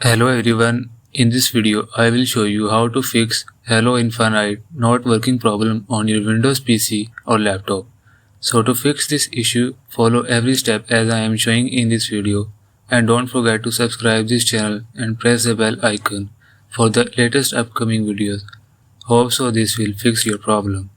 Hello everyone, in this video I will show you how to fix Halo Infinite not working problem on your Windows PC or laptop. So to fix this issue, follow every step as I am showing in this video, and don't forget to subscribe this channel and press the bell icon for the latest upcoming videos. Hope so this will fix your problem.